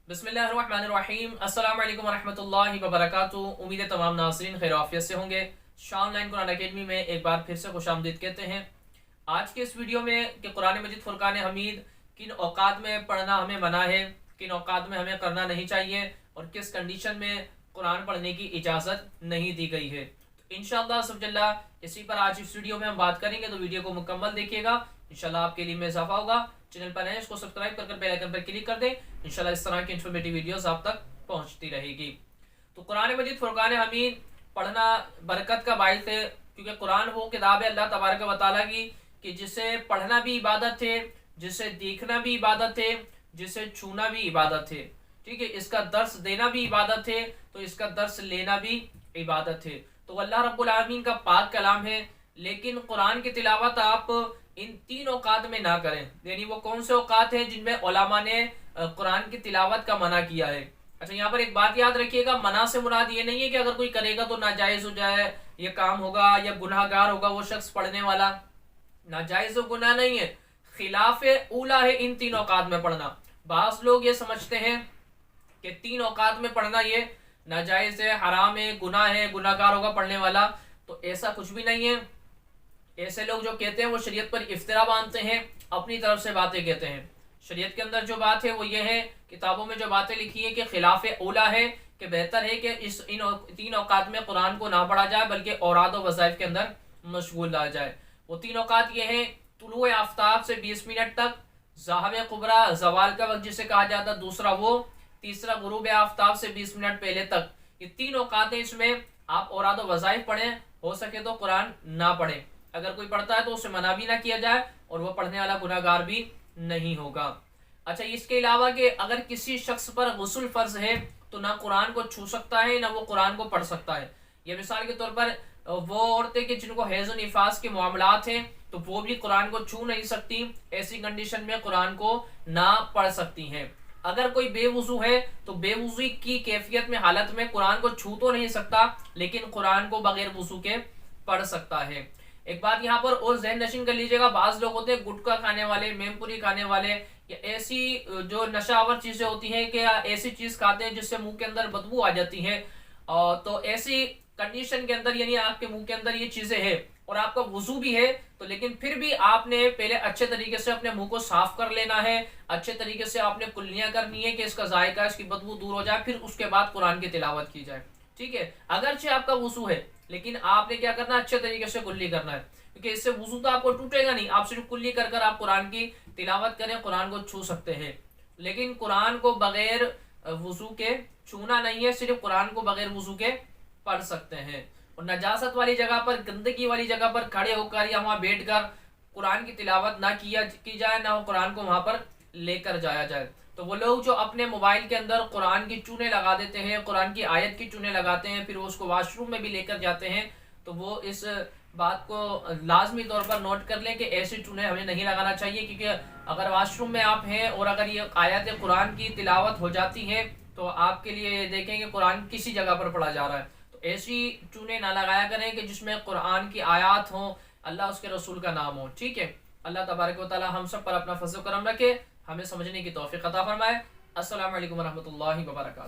बिस्मिल्लाहिर्रहमानिर्रहीम। अस्सलाम वालेकुम वरहमतुल्लाहि वबरकातुहू। उम्मीद है तमाम नाज़रीन खैर आफियत से होंगे। शाह ऑनलाइन कुरान अकेडमी में एक बार फिर से खुशामदीद कहते हैं। आज के इस वीडियो में कि कुरान मजीद फुरकान हमीद किन औकात में पढ़ना हमें मना है, किन औकात में हमें करना नहीं चाहिए और किस कंडीशन में कुरान पढ़ने की इजाज़त नहीं दी गई है। तो इंशाअल्लाह सबजल्ला इसी पर आज इस वीडियो में हम बात करेंगे, तो वीडियो को मुकम्मल देखिएगा, इंशाअल्लाह आपके लिए में इजाफा होगा। चैनल पर नए इसको सब्सक्राइब कर बेल आइकन पर क्लिक कर दें, इंशाल्लाह इस तरह की इन्फॉर्मेटिव वीडियोस आप तक पहुंचती रहेगी। तो कुरान मजीद फुरकान हमीद पढ़ना बरकत का बाइस है, क्योंकि कुरान वो किताब है अल्लाह तबारक व तआला की कि जिसे पढ़ना भी इबादत है, जिसे देखना भी इबादत है, जिसे छूना भी इबादत है। ठीक है, इसका दर्स देना भी इबादत है, तो इसका दर्स लेना भी इबादत है। तो अल्लाह रब्बुल आलमीन का पाक कलाम है, लेकिन कुरान की तिलावत आप इन तीन औकात में ना करें। यानी वो कौन से औकात हैं जिनमें उलमा ने कुरान की तिलावत का मना किया है। अच्छा, यहाँ पर एक बात याद रखिएगा, मना से मुराद ये नहीं है कि अगर कोई करेगा तो नाजायज हो जाए, ये काम होगा या गुनाहगार होगा वो शख्स पढ़ने वाला। नाजायज और गुनाह नहीं है, खिलाफ ऊला है इन तीन औकात में पढ़ना। बास लोग ये समझते हैं कि तीन औकात में पढ़ना ये नाजायज है, हराम है, गुनाह है, गुनाहगार होगा पढ़ने वाला। तो ऐसा कुछ भी नहीं है। ऐसे लोग जो कहते हैं वो शरीयत पर इफ्तिरा बांधते हैं, अपनी तरफ से बातें कहते हैं। शरीयत के अंदर जो बात है वो ये है, किताबों में जो बातें लिखी है कि खिलाफ औला है, कि बेहतर है कि इन तीन औकात में कुरान को ना पढ़ा जाए बल्कि औराद और वज़ाइफ के अंदर मशगूल रहा जाए। वो तीन औकात ये हैं, तुलुए आफ्ताब से 20 मिनट तक, ज़ाहब कुबरा ज़वाल का वक्त जिसे कहा जाता है दूसरा वो, तीसरा गुरूब आफ्ताब से 20 मिनट पहले तक। ये तीन औकात हैं, इसमें आप औराद और वज़ाइफ पढ़ें, हो सके तो कुरान ना पढ़ें। अगर कोई पढ़ता है तो उसे मना भी ना किया जाए और वो पढ़ने वाला गुनाहगार भी नहीं होगा। अच्छा, इसके अलावा कि अगर किसी शख्स पर गुस्ल फर्ज है तो ना कुरान को छू सकता है ना वो कुरान को पढ़ सकता है। ये मिसाल के तौर पर वो औरतें कि जिनको हैज़ और निफास के मामलात हैं तो वो भी कुरान को छू नहीं सकती, ऐसी कंडीशन में कुरान को ना पढ़ सकती हैं। अगर कोई बेवुजू है तो बेवुजू की कैफियत में हालत में कुरान को छू तो नहीं सकता, लेकिन कुरान को बगैर वुजू के पढ़ सकता है। एक बात यहाँ पर और ज़हन नशीन कर लीजिएगा, बाज लोग होते हैं गुटखा खाने वाले, मेमपुरी खाने वाले, या ऐसी जो नशावर चीजें होती हैं कि ऐसी चीज खाते हैं जिससे मुंह के अंदर बदबू आ जाती है। तो ऐसी कंडीशन के अंदर यानी आपके मुंह के अंदर ये चीजें हैं और आपका वजू भी है, तो लेकिन फिर भी आपने पहले अच्छे तरीके से अपने मुंह को साफ कर लेना है, अच्छे तरीके से आपने कुल्लियां करनी है कि इसका जायका, इसकी बदबू दूर हो जाए, फिर उसके बाद कुरान की तिलावत की जाए। ठीक है, अगरचे आपका वजू है लेकिन आपने क्या करना है, अच्छे तरीके से कुल्ली करना है, क्योंकि इससे वजू तो आपको टूटेगा नहीं। आप सिर्फ कुल्ली कर कर आप कुरान की तिलावत करें, कुरान को छू सकते हैं, लेकिन कुरान को बगैर वजू के छूना नहीं है, सिर्फ कुरान को बगैर वजू के पढ़ सकते हैं। और नजासत वाली जगह पर, गंदगी वाली जगह पर खड़े होकर या वहां बैठकर कुरान की तिलावत ना की जाए, ना कुरान को वहां पर लेकर जाया जाए। तो वो लोग जो अपने मोबाइल के अंदर कुरान की चूने लगा देते हैं, कुरान की आयत की चूने लगाते हैं, फिर वो उसको वाशरूम में भी लेकर जाते हैं, तो वो इस बात को लाजमी तौर पर नोट कर लें कि ऐसे चूने हमें नहीं लगाना चाहिए, क्योंकि अगर वाशरूम में आप हैं और अगर ये आयत कुरान की तिलावत हो जाती है तो आपके लिए देखेंगे कुरान किसी जगह पर पढ़ा जा रहा है। तो ऐसी चूने ना लगाया करें कि जिसमें कुरान की आयत हो, अल्लाह उसके रसूल का नाम हो। ठीक है, अल्लाह तबारक व तआला हम सब पर अपना फज़ल करम रखे, हमें समझने की तौफीक अता फरमाए। अस्सलामु अलैकुम वरहमतुल्लाहि वबरकातुहू।